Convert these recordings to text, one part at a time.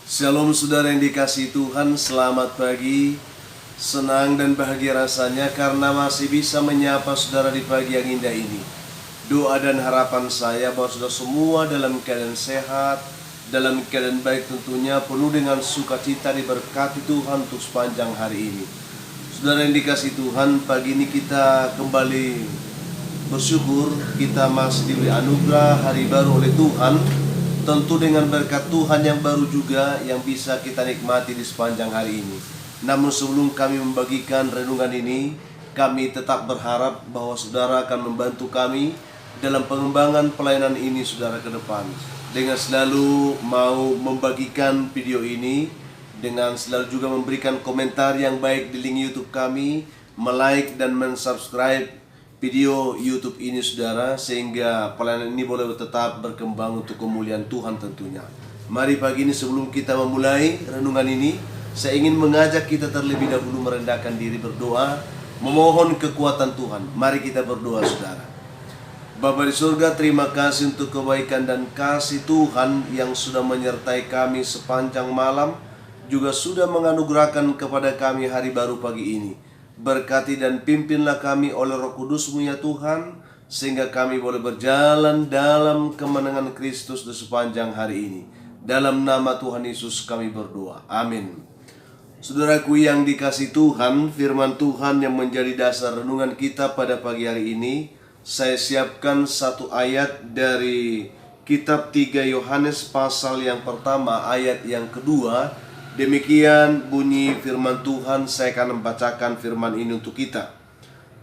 Shalom saudara yang dikasihi Tuhan, selamat pagi. Senang dan bahagia rasanya karena masih bisa menyapa saudara di pagi yang indah ini. Doa dan harapan saya bahwa saudara semua dalam keadaan sehat, dalam keadaan baik tentunya, penuh dengan sukacita diberkati Tuhan untuk sepanjang hari ini. Saudara yang dikasihi Tuhan, pagi ini kita kembali bersyukur kita masih diberi anugerah hari baru oleh Tuhan. Tentu dengan berkat Tuhan yang baru juga yang bisa kita nikmati di sepanjang hari ini. Namun sebelum kami membagikan renungan ini, kami tetap berharap bahwa saudara akan membantu kami dalam pengembangan pelayanan ini saudara ke depan. Dengan selalu mau membagikan video ini, dengan selalu juga memberikan komentar yang baik di link YouTube kami, like dan subscribe video YouTube ini saudara, sehingga pelayanan ini boleh tetap berkembang untuk kemuliaan Tuhan tentunya. Mari pagi ini sebelum kita memulai renungan ini, saya ingin mengajak kita terlebih dahulu merendahkan diri berdoa, memohon kekuatan Tuhan. Mari kita berdoa saudara. Bapa di surga, terima kasih untuk kebaikan dan kasih Tuhan yang sudah menyertai kami sepanjang malam, juga sudah menganugerahkan kepada kami hari baru pagi ini. Berkati dan pimpinlah kami oleh Roh Kudus-Mu ya Tuhan, sehingga kami boleh berjalan dalam kemenangan Kristus di sepanjang hari ini. Dalam nama Tuhan Yesus kami berdoa. Amin. Saudaraku yang dikasihi Tuhan, firman Tuhan yang menjadi dasar renungan kita pada pagi hari ini, saya siapkan satu ayat dari kitab 3 Yohanes pasal yang pertama ayat yang kedua. Demikian bunyi firman Tuhan, saya akan membacakan firman ini untuk kita.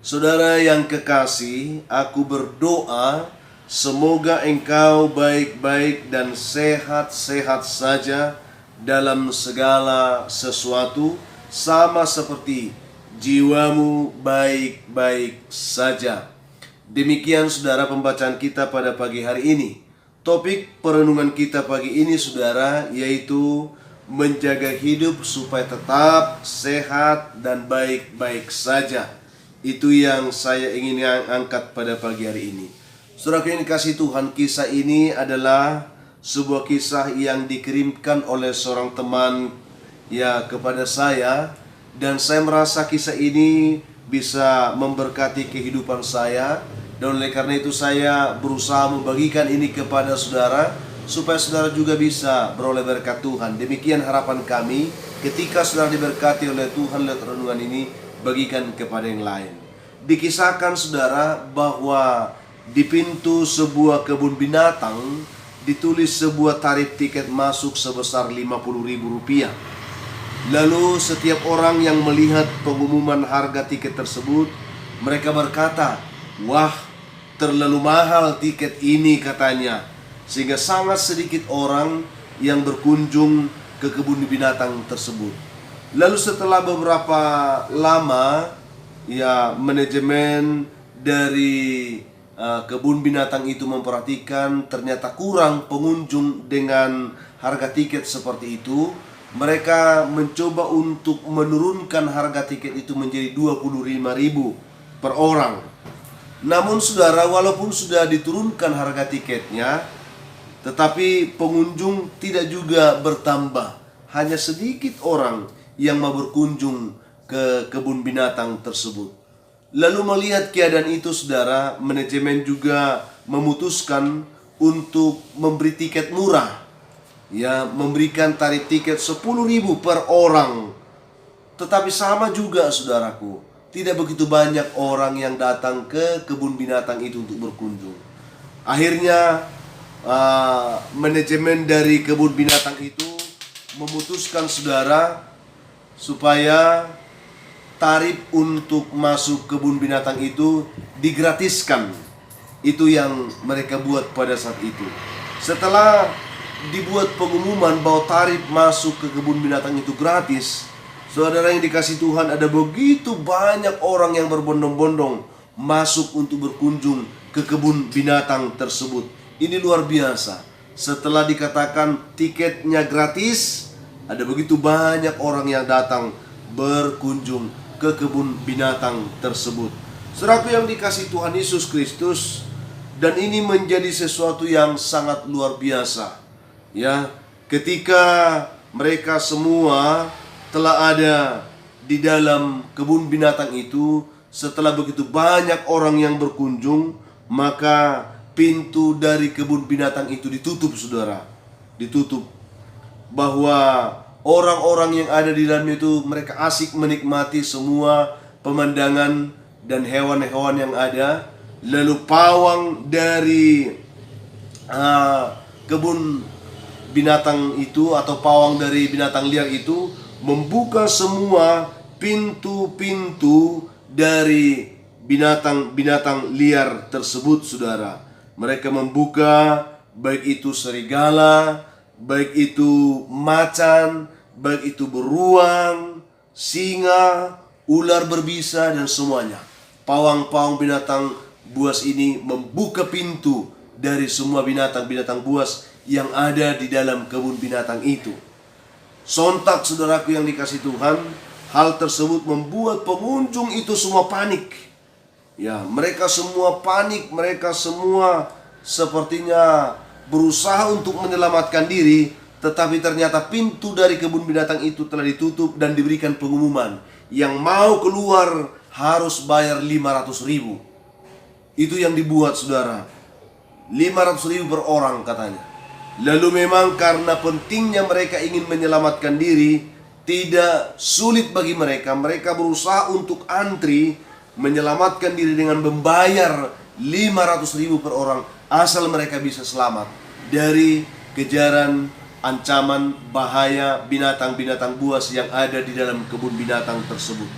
Saudara yang kekasih, aku berdoa semoga engkau baik-baik dan sehat-sehat saja dalam segala sesuatu, sama seperti jiwamu baik-baik saja. Demikian saudara pembacaan kita pada pagi hari ini. Topik perenungan kita pagi ini saudara, yaitu menjaga hidup supaya tetap sehat dan baik-baik saja. Itu yang saya ingin angkat pada pagi hari ini. Saudara yang dikasihi Tuhan, kisah ini adalah sebuah kisah yang dikirimkan oleh seorang teman ya kepada saya, dan saya merasa kisah ini bisa memberkati kehidupan saya, dan oleh karena itu saya berusaha membagikan ini kepada saudara supaya saudara juga bisa beroleh berkat Tuhan. Demikian harapan kami, ketika saudara diberkati oleh Tuhan lewat renungan ini, bagikan kepada yang lain. Dikisahkan saudara bahwa di pintu sebuah kebun binatang ditulis sebuah tarif tiket masuk sebesar Rp50.000. Lalu setiap orang yang melihat pengumuman harga tiket tersebut, mereka berkata, "Wah, terlalu mahal tiket ini," katanya. Sehingga sangat sedikit orang yang berkunjung ke kebun binatang tersebut. Lalu setelah beberapa lama, ya manajemen dari kebun binatang itu memperhatikan ternyata kurang pengunjung dengan harga tiket seperti itu. Mereka mencoba untuk menurunkan harga tiket itu menjadi Rp25.000 per orang. Namun saudara, walaupun sudah diturunkan harga tiketnya, tetapi pengunjung tidak juga bertambah. Hanya sedikit orang yang mau berkunjung ke kebun binatang tersebut. Lalu melihat keadaan itu saudara, manajemen juga memutuskan untuk memberi tiket murah. Ya, memberikan tarif tiket Rp10.000 per orang. Tetapi sama juga saudaraku, tidak begitu banyak orang yang datang ke kebun binatang itu untuk berkunjung. Akhirnya manajemen dari kebun binatang itu memutuskan saudara supaya tarif untuk masuk kebun binatang itu digratiskan. Itu yang mereka buat pada saat itu. Setelah dibuat pengumuman bahwa tarif masuk ke kebun binatang itu gratis, saudara yang dikasihi Tuhan, ada begitu banyak orang yang berbondong-bondong masuk untuk berkunjung ke kebun binatang tersebut. Ini luar biasa. Setelah dikatakan tiketnya gratis, ada begitu banyak orang yang datang berkunjung ke kebun binatang tersebut. Saudaraku yang dikasihi Tuhan Yesus Kristus, dan ini menjadi sesuatu yang sangat luar biasa. Ya, ketika mereka semua telah ada di dalam kebun binatang itu. Setelah begitu banyak orang yang berkunjung, maka pintu dari kebun binatang itu ditutup, saudara. Ditutup. Bahwa orang-orang yang ada di dalamnya itu mereka asik menikmati semua pemandangan dan hewan-hewan yang ada. Lalu pawang dari kebun binatang itu atau pawang dari binatang liar itu membuka semua pintu-pintu dari binatang-binatang liar tersebut, saudara. Mereka membuka, baik itu serigala, baik itu macan, baik itu beruang, singa, ular berbisa, dan semuanya. Pawang-pawang binatang buas ini membuka pintu dari semua binatang-binatang buas yang ada di dalam kebun binatang itu. Sontak, saudaraku yang dikasihi Tuhan, hal tersebut membuat pengunjung itu semua panik. Ya, mereka semua panik, mereka semua sepertinya berusaha untuk menyelamatkan diri, tetapi ternyata pintu dari kebun binatang itu telah ditutup dan diberikan pengumuman, yang mau keluar harus bayar 500.000. Itu yang dibuat, saudara. 500.000 per orang katanya. Lalu memang karena pentingnya mereka ingin menyelamatkan diri, tidak sulit bagi mereka. Mereka berusaha untuk antri menyelamatkan diri dengan membayar 500.000 per orang, asal mereka bisa selamat dari kejaran, ancaman, bahaya binatang-binatang buas yang ada di dalam kebun binatang tersebut.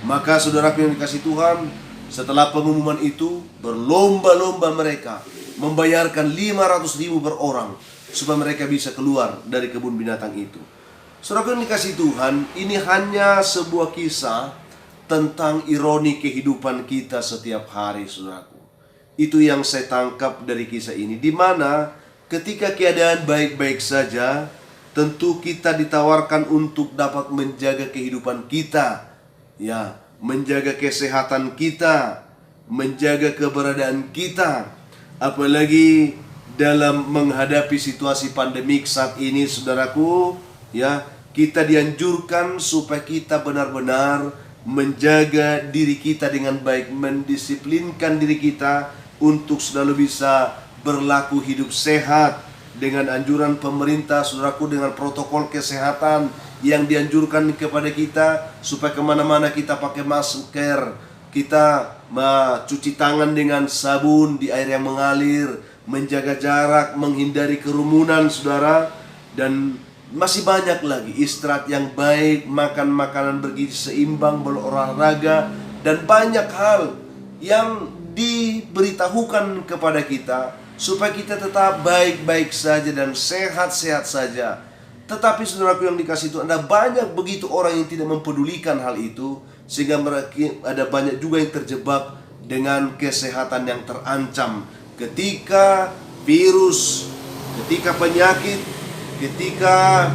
Maka saudaraku yang dikasihi Tuhan, setelah pengumuman itu, berlomba-lomba mereka membayarkan 500.000 per orang supaya mereka bisa keluar dari kebun binatang itu. Saudaraku yang dikasihi Tuhan, ini hanya sebuah kisah tentang ironi kehidupan kita setiap hari, saudaraku. Itu yang saya tangkap dari kisah ini, di mana ketika keadaan baik-baik saja, tentu kita ditawarkan untuk dapat menjaga kehidupan kita, ya, menjaga kesehatan kita, menjaga keberadaan kita. Apalagi dalam menghadapi situasi pandemik saat ini, saudaraku, ya, kita dianjurkan supaya kita benar-benar menjaga diri kita dengan baik, mendisiplinkan diri kita untuk selalu bisa berlaku hidup sehat dengan anjuran pemerintah, saudaraku, dengan protokol kesehatan yang dianjurkan kepada kita, supaya kemana-mana kita pakai masker, kita mencuci tangan dengan sabun di air yang mengalir, menjaga jarak, menghindari kerumunan, saudara. Dan masih banyak lagi, istirahat yang baik, makan makanan bergizi seimbang, berolahraga, dan banyak hal yang diberitahukan kepada kita supaya kita tetap baik-baik saja dan sehat-sehat saja. Tetapi saudaraku yang dikasihi Tuhan, ada banyak begitu orang yang tidak mempedulikan hal itu, sehingga mereka ada banyak juga yang terjebak dengan kesehatan yang terancam ketika virus, ketika penyakit, ketika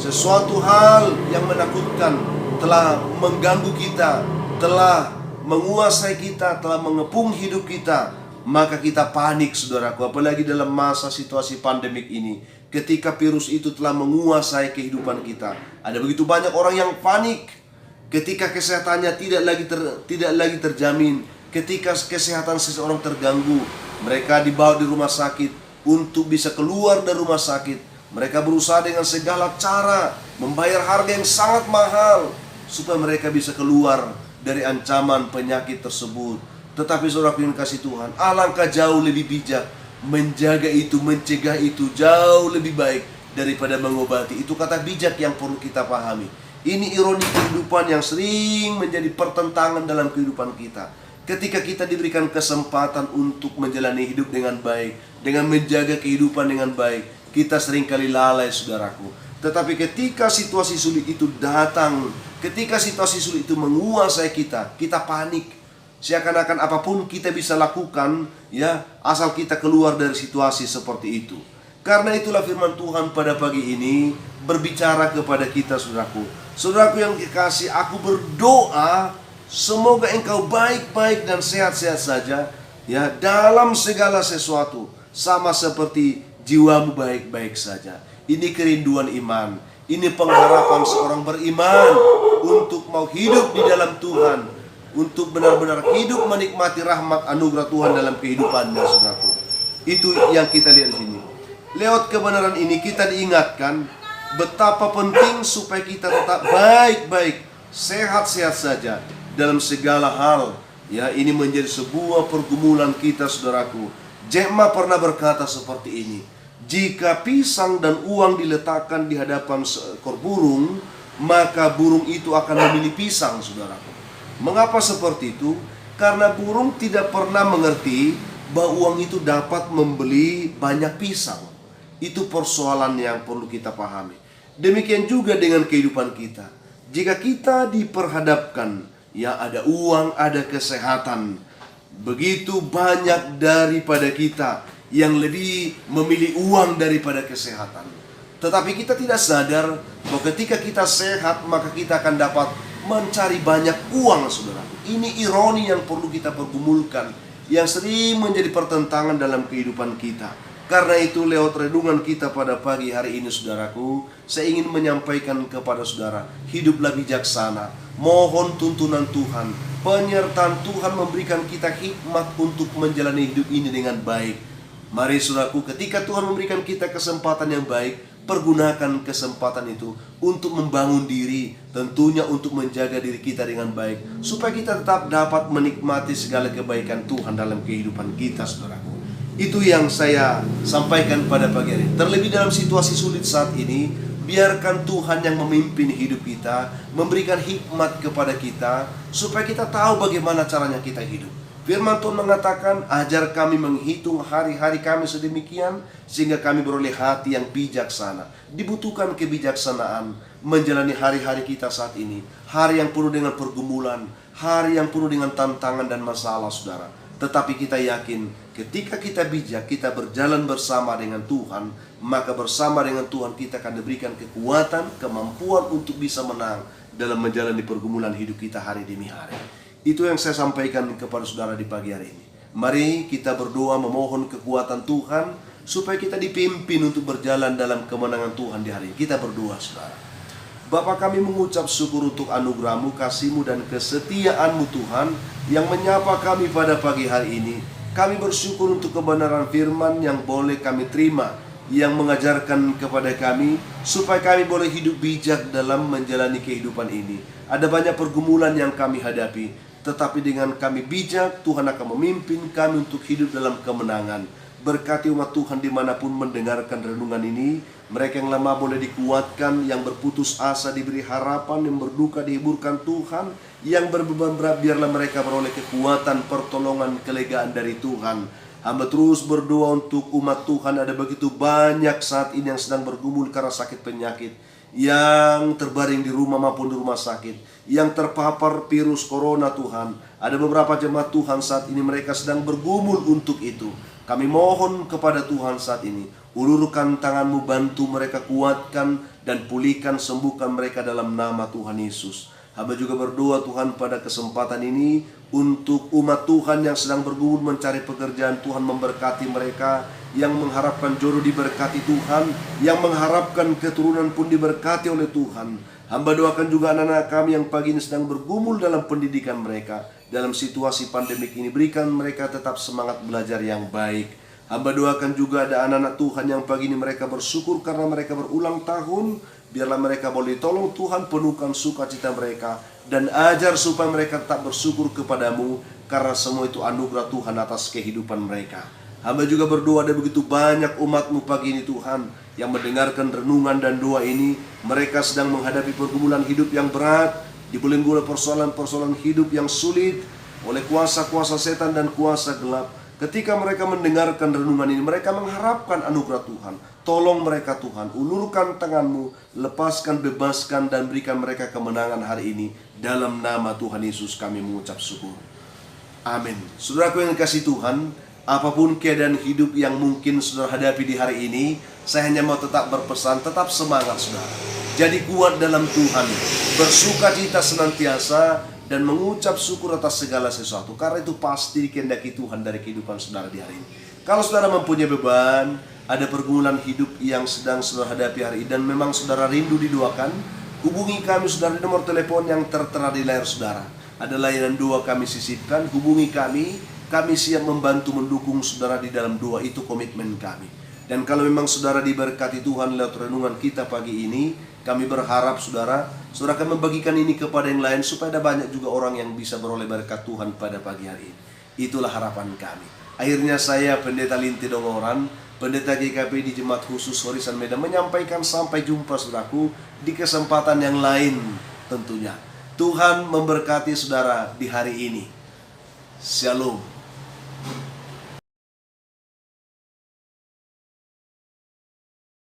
sesuatu hal yang menakutkan telah mengganggu kita, telah menguasai kita, telah mengepung hidup kita, maka kita panik, saudaraku. Apalagi dalam masa situasi pandemik ini, ketika virus itu telah menguasai kehidupan kita, ada begitu banyak orang yang panik ketika kesehatannya tidak lagi terjamin, ketika kesehatan seseorang terganggu. Mereka dibawa di rumah sakit. Untuk bisa keluar dari rumah sakit, mereka berusaha dengan segala cara membayar harga yang sangat mahal supaya mereka bisa keluar dari ancaman penyakit tersebut. Tetapi saudaraku yang kasih Tuhan, alangkah jauh lebih bijak menjaga itu, mencegah itu jauh lebih baik daripada mengobati. Itu kata bijak yang perlu kita pahami. Ini ironi kehidupan yang sering menjadi pertentangan dalam kehidupan kita. Ketika kita diberikan kesempatan untuk menjalani hidup dengan baik, dengan menjaga kehidupan dengan baik, kita seringkali lalai, saudaraku. Tetapi ketika situasi sulit itu datang, ketika situasi sulit itu menguasai kita, kita panik. Seakan-akan apapun kita bisa lakukan, ya, asal kita keluar dari situasi seperti itu. Karena itulah firman Tuhan pada pagi ini berbicara kepada kita, saudaraku. Saudaraku yang dikasihi, aku berdoa semoga engkau baik-baik dan sehat-sehat saja, ya, dalam segala sesuatu, sama seperti jiwamu baik-baik saja. Ini kerinduan iman. Ini pengharapan seorang beriman untuk mau hidup di dalam Tuhan, untuk benar-benar hidup menikmati rahmat anugerah Tuhan dalam kehidupannya, saudaraku. Itu yang kita lihat di sini. Lewat kebenaran ini kita diingatkan betapa penting supaya kita tetap baik-baik, sehat-sehat saja dalam segala hal. Ya, ini menjadi sebuah pergumulan kita, saudaraku. Jack Ma pernah berkata seperti ini: jika pisang dan uang diletakkan di hadapan seekor burung, maka burung itu akan memilih pisang, saudaraku. Mengapa seperti itu? Karena burung tidak pernah mengerti bahwa uang itu dapat membeli banyak pisang. Itu persoalan yang perlu kita pahami. Demikian juga dengan kehidupan kita. Jika kita diperhadapkan, ya ada uang, ada kesehatan, begitu banyak daripada kita yang lebih memilih uang daripada kesehatan. Tetapi kita tidak sadar bahwa ketika kita sehat, maka kita akan dapat mencari banyak uang, saudara. Ini ironi yang perlu kita pergumulkan, yang sering menjadi pertentangan dalam kehidupan kita. Karena itu lewat renungan kita pada pagi hari ini, saudaraku, saya ingin menyampaikan kepada saudara, hiduplah bijaksana, mohon tuntunan Tuhan, penyertaan Tuhan memberikan kita hikmat untuk menjalani hidup ini dengan baik. Mari saudaraku, ketika Tuhan memberikan kita kesempatan yang baik, pergunakan kesempatan itu untuk membangun diri, tentunya untuk menjaga diri kita dengan baik, supaya kita tetap dapat menikmati segala kebaikan Tuhan dalam kehidupan kita, saudaraku. Itu yang saya sampaikan pada pagi hari. Terlebih dalam situasi sulit saat ini, biarkan Tuhan yang memimpin hidup kita, memberikan hikmat kepada kita, supaya kita tahu bagaimana caranya kita hidup. Firman Tuhan mengatakan, ajar kami menghitung hari-hari kami sedemikian, sehingga kami beroleh hati yang bijaksana. Dibutuhkan kebijaksanaan menjalani hari-hari kita saat ini. Hari yang penuh dengan pergumulan, hari yang penuh dengan tantangan dan masalah, saudara. Tetapi kita yakin, ketika kita bijak, kita berjalan bersama dengan Tuhan, maka bersama dengan Tuhan kita akan diberikan kekuatan, kemampuan untuk bisa menang dalam menjalani pergumulan hidup kita hari demi hari. Itu yang saya sampaikan kepada saudara di pagi hari ini. Mari kita berdoa memohon kekuatan Tuhan, supaya kita dipimpin untuk berjalan dalam kemenangan Tuhan di hari ini. Kita berdoa, saudara. Bapa, kami mengucap syukur untuk anugerah-Mu, kasih-Mu, dan kesetiaan-Mu Tuhan, yang menyapa kami pada pagi hari ini. Kami bersyukur untuk kebenaran firman yang boleh kami terima, yang mengajarkan kepada kami, supaya kami boleh hidup bijak dalam menjalani kehidupan ini. Ada banyak pergumulan yang kami hadapi, tetapi dengan kami bijak, Tuhan akan memimpin kami untuk hidup dalam kemenangan. Berkati umat Tuhan dimanapun mendengarkan renungan ini. Mereka yang lemah boleh dikuatkan, yang berputus asa diberi harapan, yang berduka dihiburkan Tuhan, yang berbeban berat biarlah mereka beroleh kekuatan, pertolongan, kelegaan dari Tuhan. Hamba terus berdoa untuk umat Tuhan. Ada begitu banyak saat ini yang sedang bergumul karena sakit penyakit, yang terbaring di rumah maupun di rumah sakit, yang terpapar virus corona, Tuhan. Ada beberapa jemaat Tuhan saat ini mereka sedang bergumul untuk itu. Kami mohon kepada Tuhan saat ini, ulurkan tangan-Mu, bantu mereka, kuatkan dan pulihkan, sembuhkan mereka dalam nama Tuhan Yesus. Hamba juga berdoa Tuhan pada kesempatan ini untuk umat Tuhan yang sedang bergumul mencari pekerjaan. Tuhan memberkati mereka, yang mengharapkan jodoh diberkati Tuhan, yang mengharapkan keturunan pun diberkati oleh Tuhan. Hamba doakan juga anak-anak kami yang pagi ini sedang bergumul dalam pendidikan mereka. Dalam situasi pandemik ini, berikan mereka tetap semangat belajar yang baik. Hamba doakan juga ada anak-anak Tuhan yang pagi ini mereka bersyukur karena mereka berulang tahun. Biarlah mereka boleh tolong Tuhan, penuhkan sukacita mereka, dan ajar supaya mereka tetap bersyukur kepadamu, karena semua itu anugerah Tuhan atas kehidupan mereka. Hamba juga berdoa ada begitu banyak umat-Mu pagi ini Tuhan, yang mendengarkan renungan dan doa ini. Mereka sedang menghadapi pergumulan hidup yang berat, dibelenggu oleh persoalan-persoalan hidup yang sulit, oleh kuasa-kuasa setan dan kuasa gelap. Ketika mereka mendengarkan renungan ini, mereka mengharapkan anugerah Tuhan. Tolong mereka Tuhan, ulurkan tangan-Mu, lepaskan, bebaskan, dan berikan mereka kemenangan hari ini. Dalam nama Tuhan Yesus kami mengucap syukur. Amin. Saudaraku yang dikasihi Tuhan, apapun keadaan hidup yang mungkin saudara hadapi di hari ini, saya hanya mau tetap berpesan, tetap semangat saudara. Jadi kuat dalam Tuhan, bersukacita senantiasa, dan mengucap syukur atas segala sesuatu, karena itu pasti dikehendaki Tuhan dari kehidupan saudara di hari ini. Kalau saudara mempunyai beban, ada pergumulan hidup yang sedang saudara hadapi hari ini dan memang saudara rindu didoakan, hubungi kami saudara di nomor telepon yang tertera di layar saudara. Ada layanan doa kami sisipkan, hubungi kami siap membantu mendukung saudara di dalam doa, itu komitmen kami. Dan kalau memang saudara diberkati Tuhan lewat renungan kita pagi ini, kami berharap saudara akan membagikan ini kepada yang lain supaya ada banyak juga orang yang bisa beroleh berkat Tuhan pada pagi hari ini. Itulah harapan kami. Akhirnya saya Pendeta Linti Dongoran, Pendeta GKP di Jemaat Khusus Horisan Medan menyampaikan sampai jumpa saudaraku di kesempatan yang lain tentunya. Tuhan memberkati saudara di hari ini. Shalom.